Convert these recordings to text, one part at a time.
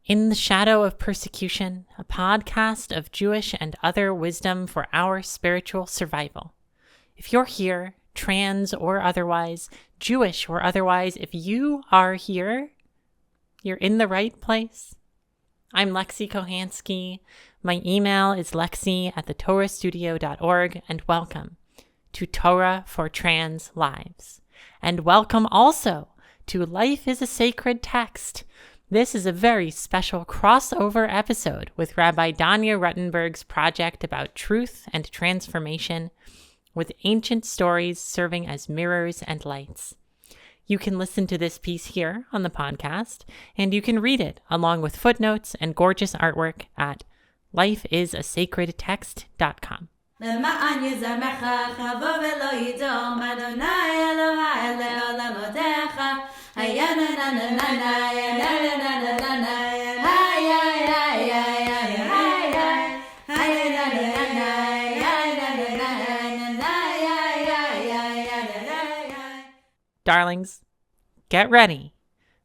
In the Shadow of Persecution, a podcast of Jewish and other wisdom for our spiritual survival. If you're here, trans or otherwise, Jewish or otherwise, if you are here, you're in the right place. I'm Lexi Kohanski. My email is lexi@thetorahstudio.org, and welcome to Torah for Trans Lives. And welcome also to Life is a Sacred Text. This is a very special crossover episode with Rabbi Danya Ruttenberg's project about truth and transformation, with ancient stories serving as mirrors and lights. You can listen to this piece here on the podcast, and you can read it along with footnotes and gorgeous artwork at lifeisasacredtext.com. Darlings, get ready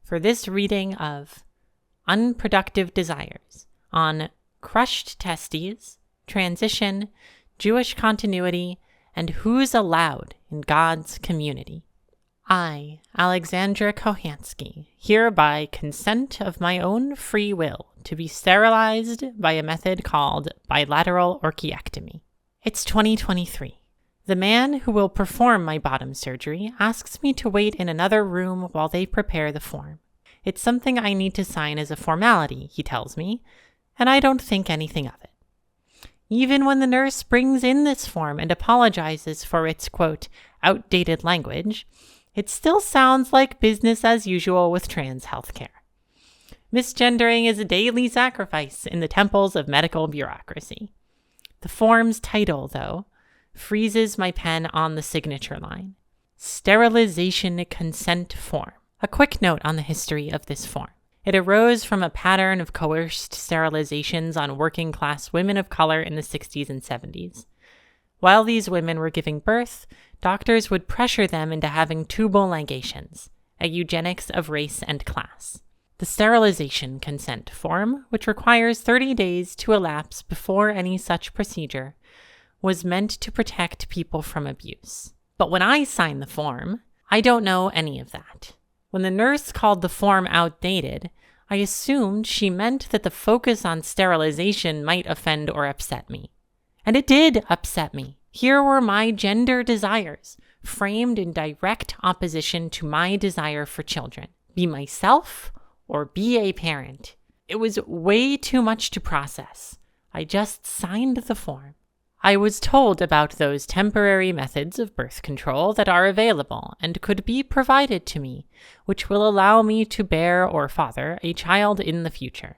for this reading of Unproductive Desires on crushed testes, transition, Jewish continuity, and who's allowed in God's community. I, Alexandra Kohanski, hereby consent of my own free will to be sterilized by a method called bilateral orchiectomy. It's 2023. The man who will perform my bottom surgery asks me to wait in another room while they prepare the form. It's something I need to sign as a formality, he tells me, and I don't think anything of it. Even when the nurse brings in this form and apologizes for its, quote, outdated language, it still sounds like business as usual with trans healthcare. Misgendering is a daily sacrifice in the temples of medical bureaucracy. The form's title, though, freezes my pen on the signature line. Sterilization Consent Form. A quick note on the history of this form. It arose from a pattern of coerced sterilizations on working-class women of color in the 60s and 70s. While these women were giving birth, doctors would pressure them into having tubal ligations, a eugenics of race and class. The sterilization consent form, which requires 30 days to elapse before any such procedure, was meant to protect people from abuse. But when I signed the form, I don't know any of that. When the nurse called the form outdated, I assumed she meant that the focus on sterilization might offend or upset me. And it did upset me. Here were my gender desires, framed in direct opposition to my desire for children. Be myself or be a parent. It was way too much to process. I just signed the form. I was told about those temporary methods of birth control that are available and could be provided to me, which will allow me to bear or father a child in the future.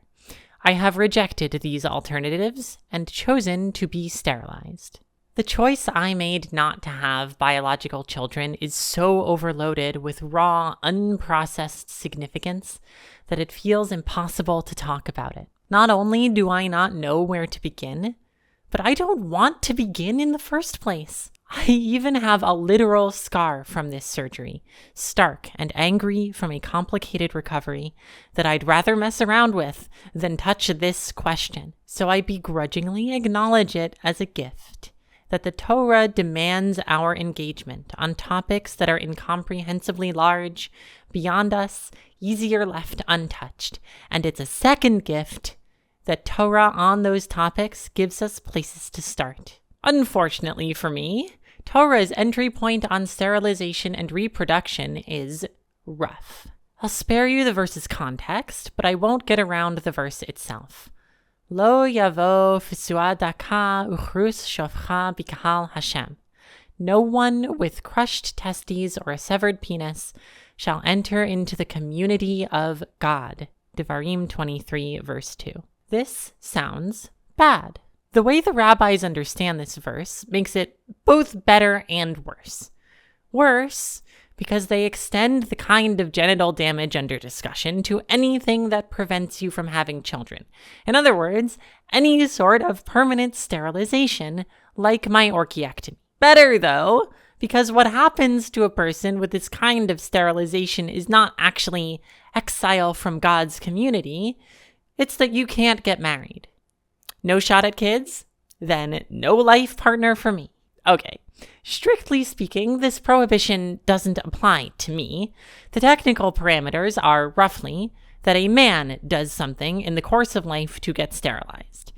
I have rejected these alternatives and chosen to be sterilized. The choice I made not to have biological children is so overloaded with raw, unprocessed significance that it feels impossible to talk about it. Not only do I not know where to begin, but I don't want to begin in the first place. I even have a literal scar from this surgery, stark and angry from a complicated recovery, that I'd rather mess around with than touch this question. So I begrudgingly acknowledge it as a gift, that the Torah demands our engagement on topics that are incomprehensibly large, beyond us, easier left untouched. And it's a second gift that Torah on those topics gives us places to start. Unfortunately for me, Torah's entry point on sterilization and reproduction is rough. I'll spare you the verse's context, but I won't get around the verse itself. Lo yavo fisuadaka uchrus shofcha b'kahal Hashem. No one with crushed testes or a severed penis shall enter into the community of God. Devarim 23, verse 2. This sounds bad. The way the rabbis understand this verse makes it both better and worse. Worse, because they extend the kind of genital damage under discussion to anything that prevents you from having children. In other words, any sort of permanent sterilization, like my orchiectomy. Better, though, because what happens to a person with this kind of sterilization is not actually exile from God's community, It's that you can't get married. No shot at kids? Then no life partner for me. Okay, strictly speaking, this prohibition doesn't apply to me. The technical parameters are roughly that a man does something in the course of life to get sterilized.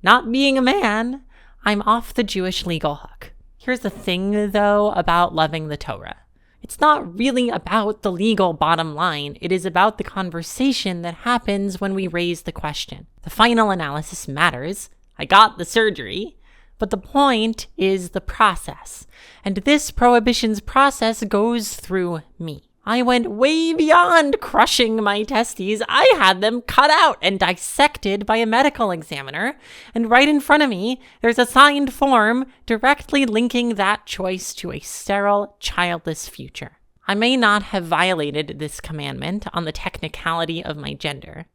Not being a man, I'm off the Jewish legal hook. Here's the thing, though, about loving the Torah. It's not really about the legal bottom line. It is about the conversation that happens when we raise the question. The final analysis matters. I got the surgery. But the point is the process. And this prohibition's process goes through me. I went way beyond crushing my testes. I had them cut out and dissected by a medical examiner. And right in front of me, there's a signed form directly linking that choice to a sterile, childless future. I may not have violated this commandment on the technicality of my gender,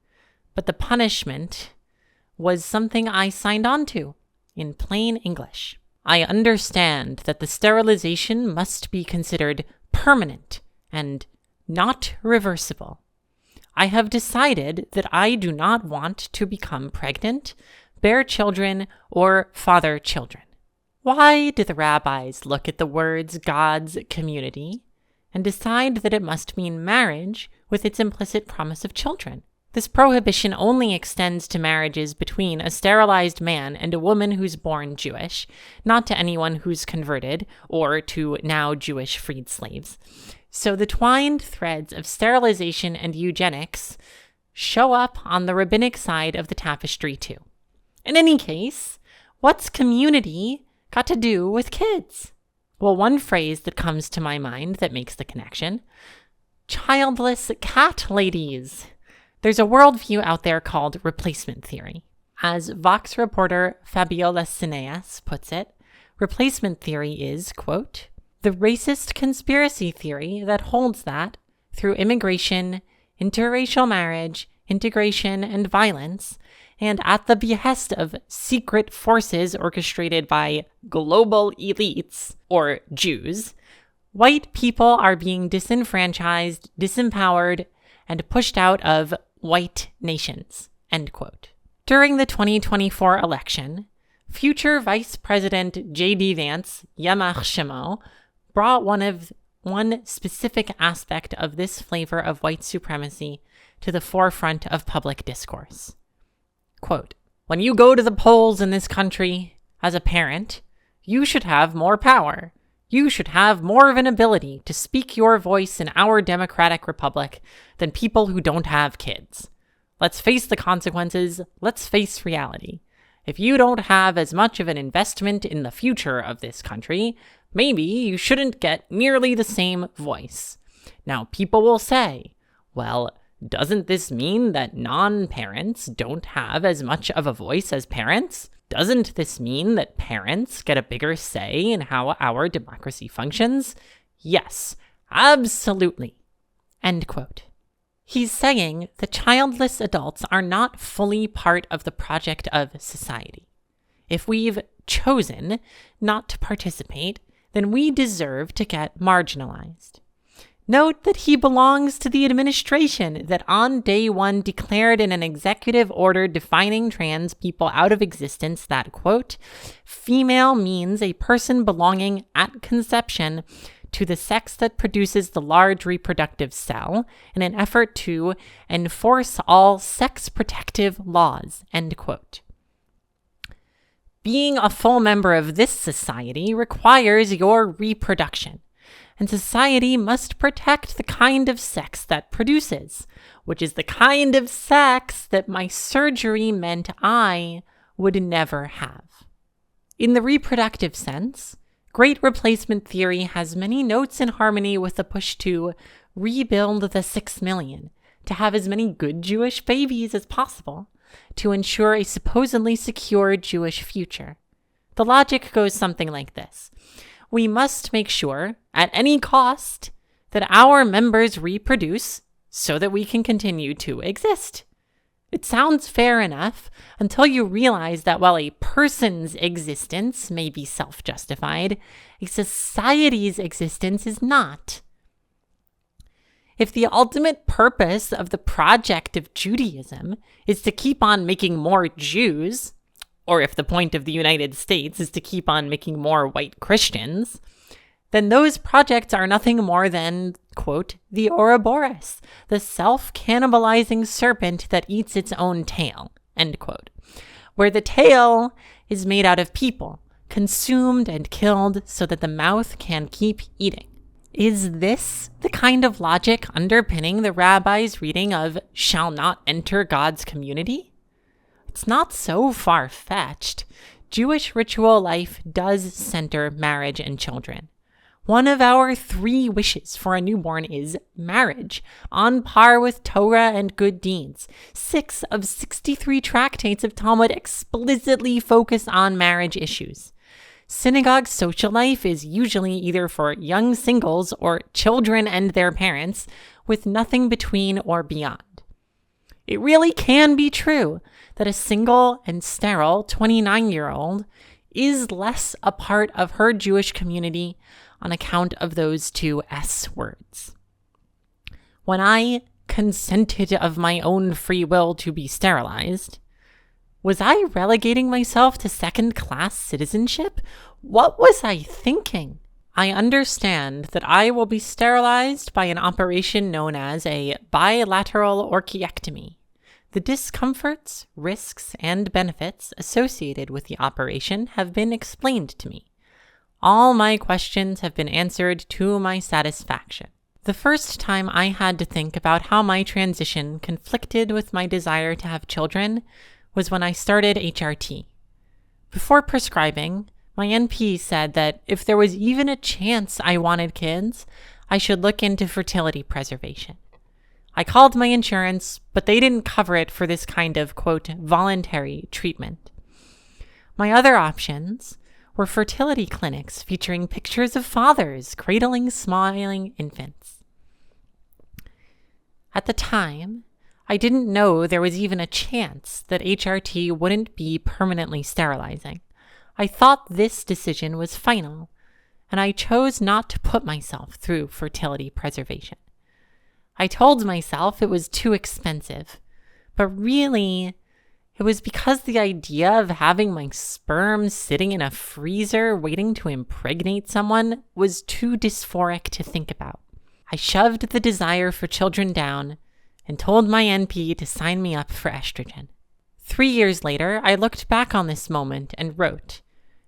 but the punishment was something I signed on to in plain English. I understand that the sterilization must be considered permanent and not reversible. I have decided that I do not want to become pregnant, bear children, or father children. Why do the rabbis look at the words God's community and decide that it must mean marriage with its implicit promise of children? This prohibition only extends to marriages between a sterilized man and a woman who's born Jewish, not to anyone who's converted or to now Jewish freed slaves. So the twined threads of sterilization and eugenics show up on the rabbinic side of the tapestry too. In any case, what's community got to do with kids? Well, one phrase that comes to my mind that makes the connection: childless cat ladies. There's a worldview out there called replacement theory. As Vox reporter Fabiola Cineas puts it, replacement theory is, quote, the racist conspiracy theory that holds that, through immigration, interracial marriage, integration, and violence, and at the behest of secret forces orchestrated by global elites, or Jews, white people are being disenfranchised, disempowered, and pushed out of white nations, end quote. During the 2024 election, future Vice President J.D. Vance, Yamach Shemo, brought one specific aspect of this flavor of white supremacy to the forefront of public discourse. Quote, when you go to the polls in this country, as a parent, you should have more power. You should have more of an ability to speak your voice in our democratic republic than people who don't have kids. Let's face the consequences. Let's face reality. If you don't have as much of an investment in the future of this country, maybe you shouldn't get nearly the same voice. Now, people will say, well, doesn't this mean that non-parents don't have as much of a voice as parents? Doesn't this mean that parents get a bigger say in how our democracy functions? Yes, absolutely. End quote. He's saying that childless adults are not fully part of the project of society. If we've chosen not to participate, then we deserve to get marginalized. Note that he belongs to the administration that on day one declared in an executive order defining trans people out of existence that, quote, female means a person belonging at conception to the sex that produces the large reproductive cell in an effort to enforce all sex protective laws, end quote. Being a full member of this society requires your reproduction. And society must protect the kind of sex that produces, which is the kind of sex that my surgery meant I would never have. In the reproductive sense, great replacement theory has many notes in harmony with the push to rebuild the 6 million, to have as many good Jewish babies as possible, to ensure a supposedly secure Jewish future. The logic goes something like this. We must make sure, at any cost, that our members reproduce so that we can continue to exist. It sounds fair enough until you realize that while a person's existence may be self-justified, a society's existence is not. If the ultimate purpose of the project of Judaism is to keep on making more Jews, or if the point of the United States is to keep on making more white Christians, then those projects are nothing more than, quote, the Ouroboros, the self-cannibalizing serpent that eats its own tail, end quote, where the tail is made out of people, consumed and killed so that the mouth can keep eating. Is this the kind of logic underpinning the rabbi's reading of shall not enter God's community? It's not so far-fetched. Jewish ritual life does center marriage and children. One of our 3 wishes for a newborn is marriage, on par with Torah and good deeds. 6 of 63 tractates of Talmud explicitly focus on marriage issues. Synagogue social life is usually either for young singles or children and their parents, with nothing between or beyond. It really can be true that a single and sterile 29-year-old is less a part of her Jewish community on account of those 2 S words. When I consented of my own free will to be sterilized, was I relegating myself to second-class citizenship? What was I thinking? I understand that I will be sterilized by an operation known as a bilateral orchiectomy. The discomforts, risks, and benefits associated with the operation have been explained to me. All my questions have been answered to my satisfaction. The first time I had to think about how my transition conflicted with my desire to have children was when I started HRT. Before prescribing, my NP said that if there was even a chance I wanted kids, I should look into fertility preservation. I called my insurance, but they didn't cover it for this kind of, quote, voluntary treatment. My other options were fertility clinics featuring pictures of fathers cradling smiling infants. At the time, I didn't know there was even a chance that HRT wouldn't be permanently sterilizing. I thought this decision was final, and I chose not to put myself through fertility preservation. I told myself it was too expensive, but really, it was because the idea of having my sperm sitting in a freezer waiting to impregnate someone was too dysphoric to think about. I shoved the desire for children down and told my NP to sign me up for estrogen. 3 years later, I looked back on this moment and wrote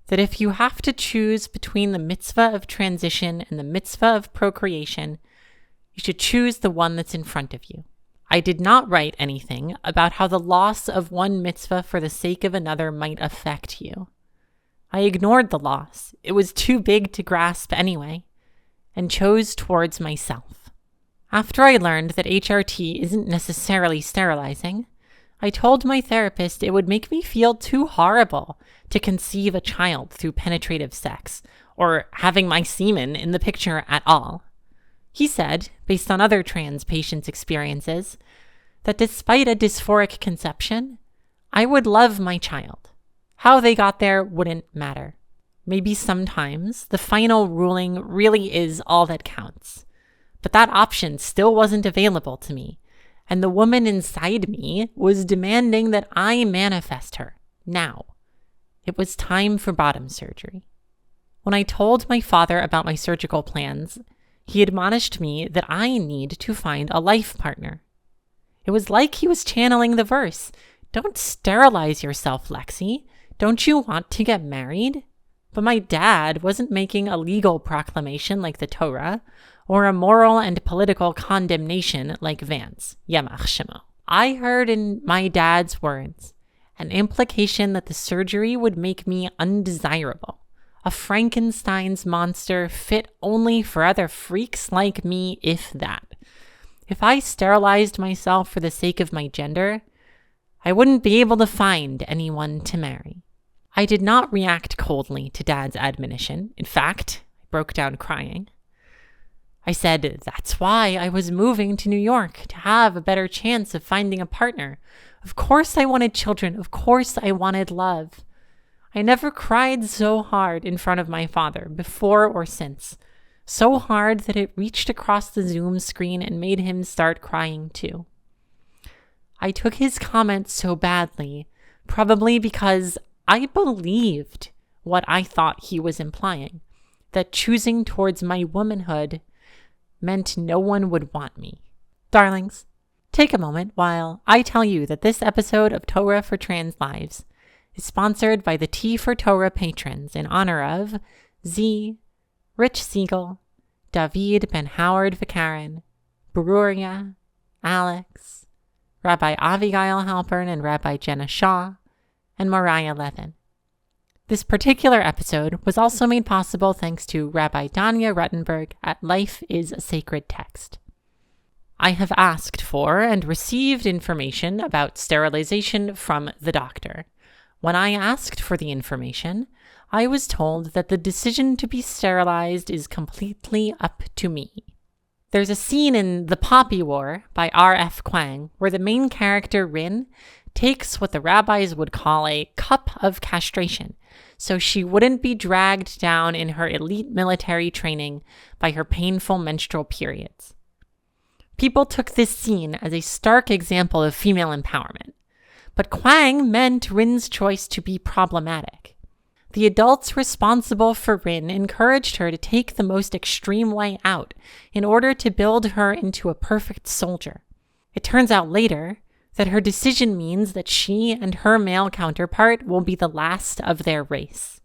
that if you have to choose between the mitzvah of transition and the mitzvah of procreation, you should choose the one that's in front of you. I did not write anything about how the loss of one mitzvah for the sake of another might affect you. I ignored the loss. It was too big to grasp anyway, and chose towards myself. After I learned that HRT isn't necessarily sterilizing, I told my therapist it would make me feel too horrible to conceive a child through penetrative sex, or having my semen in the picture at all. He said, based on other trans patients' experiences, that despite a dysphoric conception, I would love my child. How they got there wouldn't matter. Maybe sometimes the final ruling really is all that counts. But that option still wasn't available to me, and the woman inside me was demanding that I manifest her, now. It was time for bottom surgery. When I told my father about my surgical plans, he admonished me that I need to find a life partner. It was like he was channeling the verse, "Don't sterilize yourself, Lexi. Don't you want to get married?" But my dad wasn't making a legal proclamation like the Torah, or a moral and political condemnation like Vance, Yamach Shemo. I heard in my dad's words an implication that the surgery would make me undesirable, a Frankenstein's monster fit only for other freaks like me, if that. If I sterilized myself for the sake of my gender, I wouldn't be able to find anyone to marry. I did not react coldly to Dad's admonition. In fact, I broke down crying. I said that's why I was moving to New York, to have a better chance of finding a partner. Of course I wanted children. Of course I wanted love. I never cried so hard in front of my father, before or since. so hard that it reached across the Zoom screen and made him start crying too. I took his comment so badly, probably because I believed what I thought he was implying, that choosing towards my womanhood meant no one would want me. Darlings, take a moment while I tell you that this episode of Torah for Trans Lives is sponsored by the Tea for Torah patrons in honor of Z, Rich Siegel, David Ben Howard Vikarin, Bruria, Alex, Rabbi Avigail Halpern and Rabbi Jenna Shaw, and Mariah Levin. This particular episode was also made possible thanks to Rabbi Danya Ruttenberg at Life is a Sacred Text. I have asked for and received information about sterilization from the doctor. When I asked for the information, I was told that the decision to be sterilized is completely up to me. There's a scene in The Poppy War by R.F. Kuang where the main character, Rin, takes what the rabbis would call a cup of castration, so she wouldn't be dragged down in her elite military training by her painful menstrual periods. People took this scene as a stark example of female empowerment, but Kuang meant Rin's choice to be problematic. The adults responsible for Rin encouraged her to take the most extreme way out in order to build her into a perfect soldier. It turns out later that her decision means that she and her male counterpart will be the last of their race.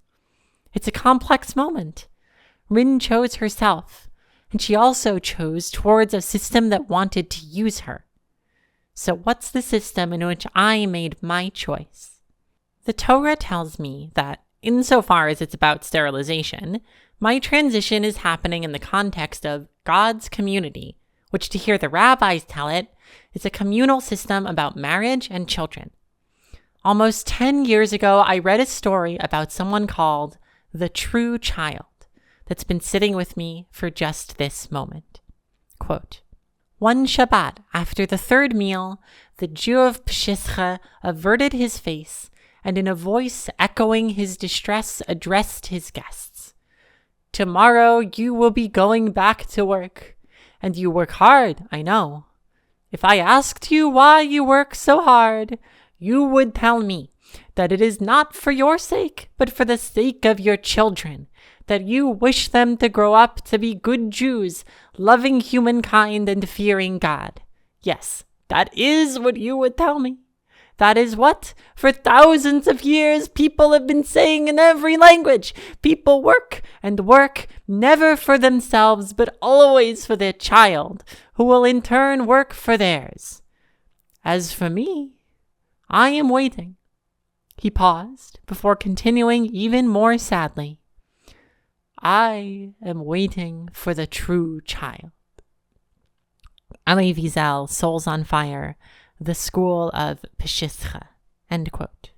It's a complex moment. Rin chose herself, and she also chose towards a system that wanted to use her. So what's the system in which I made my choice? The Torah tells me that, insofar as it's about sterilization, my transition is happening in the context of God's community, which, to hear the rabbis tell it, is a communal system about marriage and children. Almost 10 years ago, I read a story about someone called the true child that's been sitting with me for just this moment. Quote, "One Shabbat, after the third meal, the Jew of Pshischa averted his face and in a voice echoing his distress addressed his guests. 'Tomorrow you will be going back to work, and you work hard, I know. If I asked you why you work so hard, you would tell me that it is not for your sake, but for the sake of your children, that you wish them to grow up to be good Jews, loving humankind and fearing God. Yes, that is what you would tell me. That is what, for thousands of years, people have been saying in every language. People work and work, never for themselves, but always for their child, who will in turn work for theirs. As for me, I am waiting." He paused before continuing even more sadly. "I am waiting for the true child." Ali Wiesel, Souls on Fire, The School of Pshischa. End quote.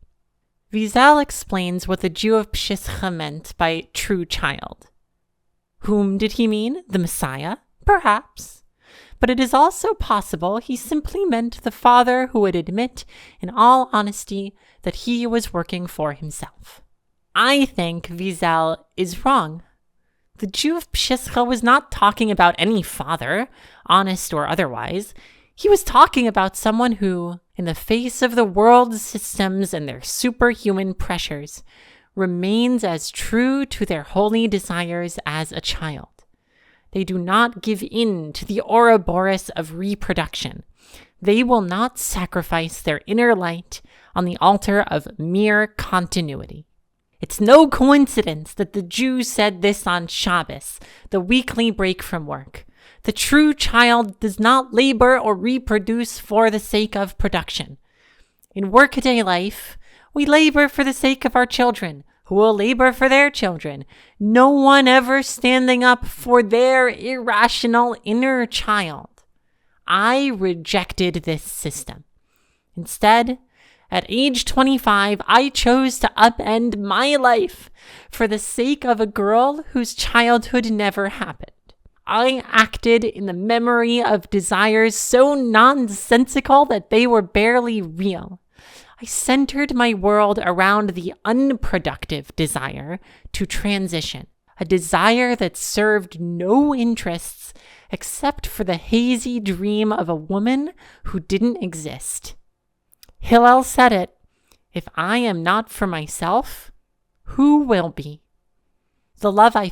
Wiesel explains what the Jew of Pshischa meant by true child. Whom did he mean? The Messiah? Perhaps. But it is also possible he simply meant the father who would admit, in all honesty, that he was working for himself. I think Wiesel is wrong. The Jew of Pshischa was not talking about any father, honest or otherwise. He was talking about someone who, in the face of the world's systems and their superhuman pressures, remains as true to their holy desires as a child. They do not give in to the Ouroboros of reproduction. They will not sacrifice their inner light on the altar of mere continuity. It's no coincidence that the Jew said this on Shabbos, the weekly break from work. The true child does not labor or reproduce for the sake of production. In workaday life, we labor for the sake of our children, who will labor for their children. No one ever standing up for their irrational inner child. I rejected this system. Instead, at age 25, I chose to upend my life for the sake of a girl whose childhood never happened. I acted in the memory of desires so nonsensical that they were barely real. I centered my world around the unproductive desire to transition, a desire that served no interests except for the hazy dream of a woman who didn't exist. Hillel said it, "If I am not for myself, who will be?" The love I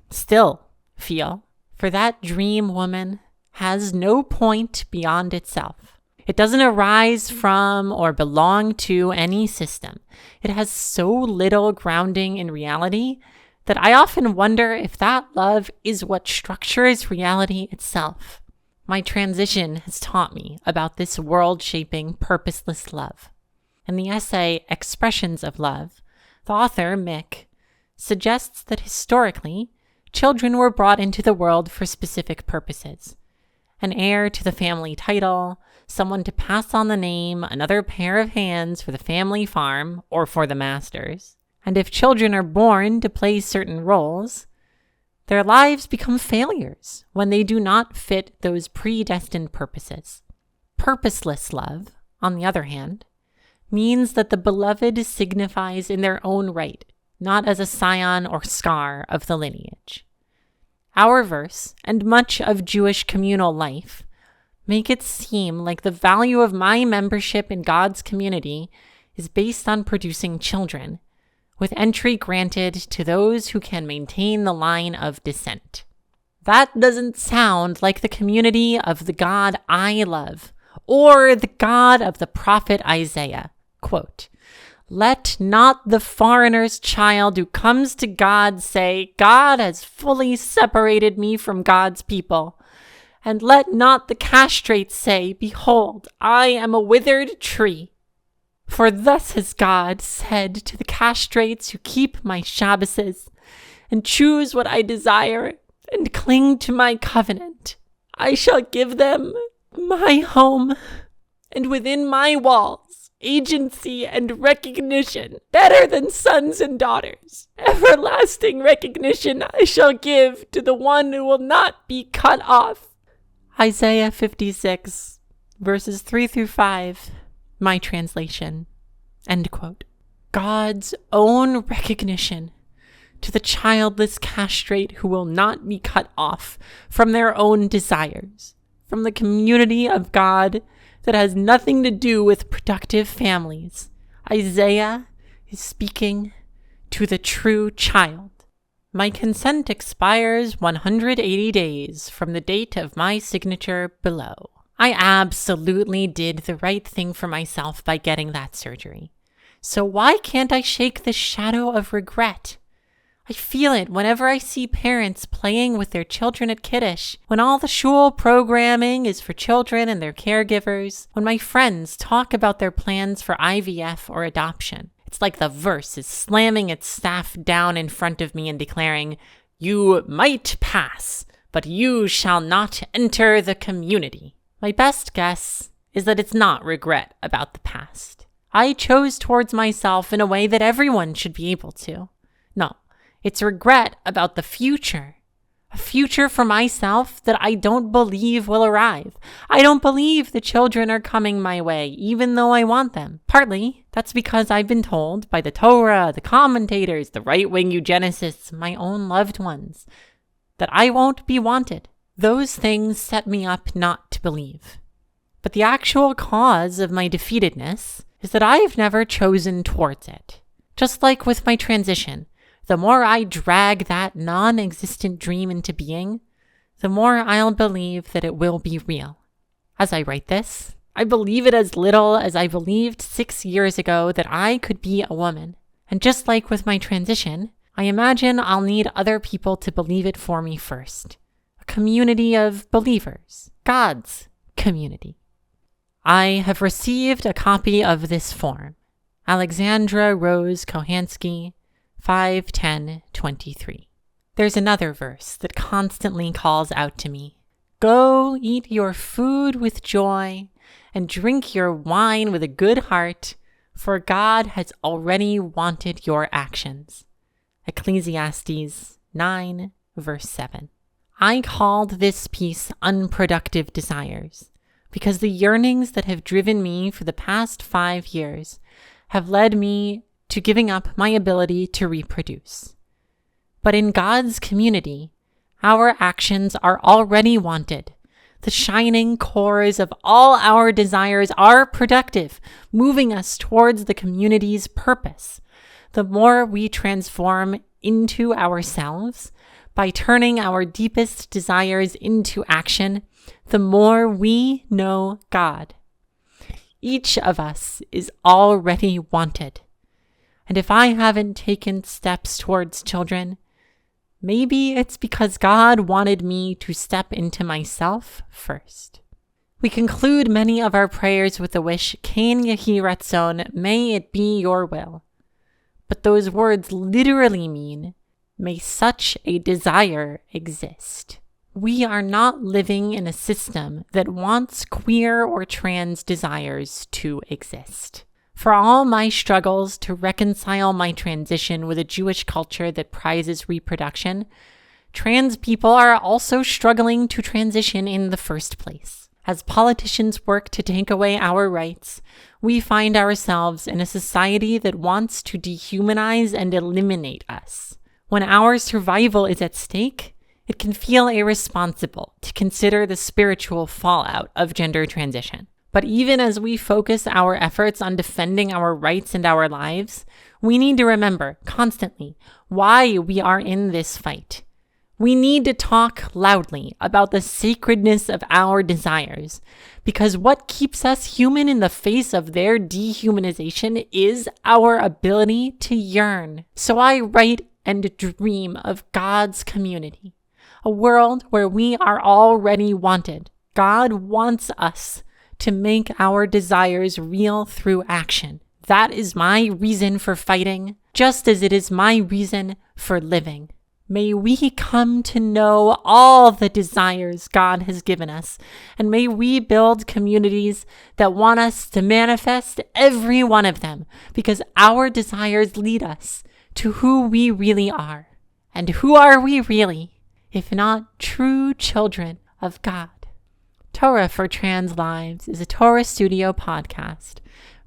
still feel, for that dream woman has no point beyond itself. It doesn't arise from or belong to any system. It has so little grounding in reality that I often wonder if that love is what structures reality itself. My transition has taught me about this world-shaping, purposeless love. In the essay Expressions of Love, the author, Mick, suggests that historically, children were brought into the world for specific purposes. An heir to the family title, someone to pass on the name, another pair of hands for the family farm or for the masters. And if children are born to play certain roles, their lives become failures when they do not fit those predestined purposes. Purposeless love, on the other hand, means that the beloved signifies in their own right, not as a scion or scar of the lineage. Our verse, and much of Jewish communal life, make it seem like the value of my membership in God's community is based on producing children, with entry granted to those who can maintain the line of descent. That doesn't sound like the community of the God I love, or the God of the prophet Isaiah. Quote, "Let not the foreigner's child who comes to God say, 'God has fully separated me from God's people.' And let not the castrate say, 'Behold, I am a withered tree.' For thus has God said to the castrates who keep my Shabbases and choose what I desire and cling to my covenant. I shall give them my home, and within my walls, agency and recognition better than sons and daughters. Everlasting recognition I shall give to the one who will not be cut off." Isaiah 56, verses 3 through 5, my translation. End quote. God's own recognition to the childless castrate who will not be cut off from their own desires, from the community of God that has nothing to do with productive families. Isaiah is speaking to the true child. My consent expires 180 days from the date of my signature below. I absolutely did the right thing for myself by getting that surgery. So why can't I shake the shadow of regret? I feel it whenever I see parents playing with their children at Kiddush, when all the shul programming is for children and their caregivers, when my friends talk about their plans for IVF or adoption. It's like the verse is slamming its staff down in front of me and declaring, "You might pass, but you shall not enter the community." My best guess is that it's not regret about the past. I chose towards myself in a way that everyone should be able to. No, it's regret about the future. A future for myself that I don't believe will arrive. I don't believe the children are coming my way, even though I want them. Partly, that's because I've been told by the Torah, the commentators, the right-wing eugenicists, my own loved ones, that I won't be wanted. Those things set me up not to believe. But the actual cause of my defeatedness is that I've never chosen towards it. Just like with my transition, the more I drag that non-existent dream into being, the more I'll believe that it will be real. As I write this, I believe it as little as I believed 6 years ago that I could be a woman. And just like with my transition, I imagine I'll need other people to believe it for me first. A community of believers, God's community. I have received a copy of this form. Alexandra Rose Kohanski, 5:10:23. There's another verse that constantly calls out to me. "Go eat your food with joy and drink your wine with a good heart, for God has already wanted your actions." Ecclesiastes 9, verse 7. I called this piece Unproductive Desires because the yearnings that have driven me for the past 5 years have led me to giving up my ability to reproduce. But in God's community, our actions are already wanted. The shining cores of all our desires are productive, moving us towards the community's purpose. The more we transform into ourselves by turning our deepest desires into action, the more we know God. Each of us is already wanted. And if I haven't taken steps towards children, maybe it's because God wanted me to step into myself first. We conclude many of our prayers with the wish, Ken Yehi Ratzon, may it be your will. But those words literally mean, may such a desire exist. We are not living in a system that wants queer or trans desires to exist. For all my struggles to reconcile my transition with a Jewish culture that prizes reproduction, trans people are also struggling to transition in the first place. As politicians work to take away our rights, we find ourselves in a society that wants to dehumanize and eliminate us. When our survival is at stake, it can feel irresponsible to consider the spiritual fallout of gender transition. But even as we focus our efforts on defending our rights and our lives, we need to remember constantly why we are in this fight. We need to talk loudly about the sacredness of our desires, because what keeps us human in the face of their dehumanization is our ability to yearn. So I write and dream of God's community, a world where we are already wanted. God wants us to make our desires real through action. That is my reason for fighting, just as it is my reason for living. May we come to know all the desires God has given us, and may we build communities that want us to manifest every one of them, because our desires lead us to who we really are. And who are we really, if not true children of God? Torah for Trans Lives is a Torah Studio podcast,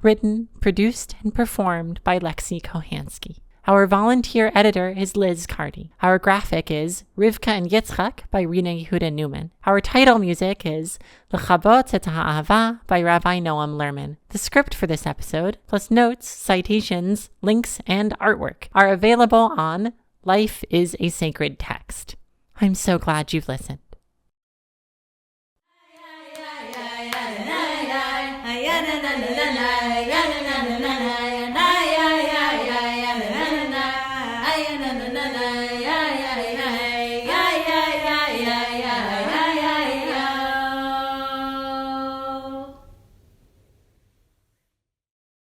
written, produced, and performed by Lexi Kohanski. Our volunteer editor is Lis Cardy. Our graphic is Rivka and Yitzchak by Rena Yehuda Newman. Our title music is Lekhabot haAhavah by Rabbi Noam Lerman. The script for this episode, plus notes, citations, links, and artwork, are available on Life is a Sacred Text. I'm so glad you've listened.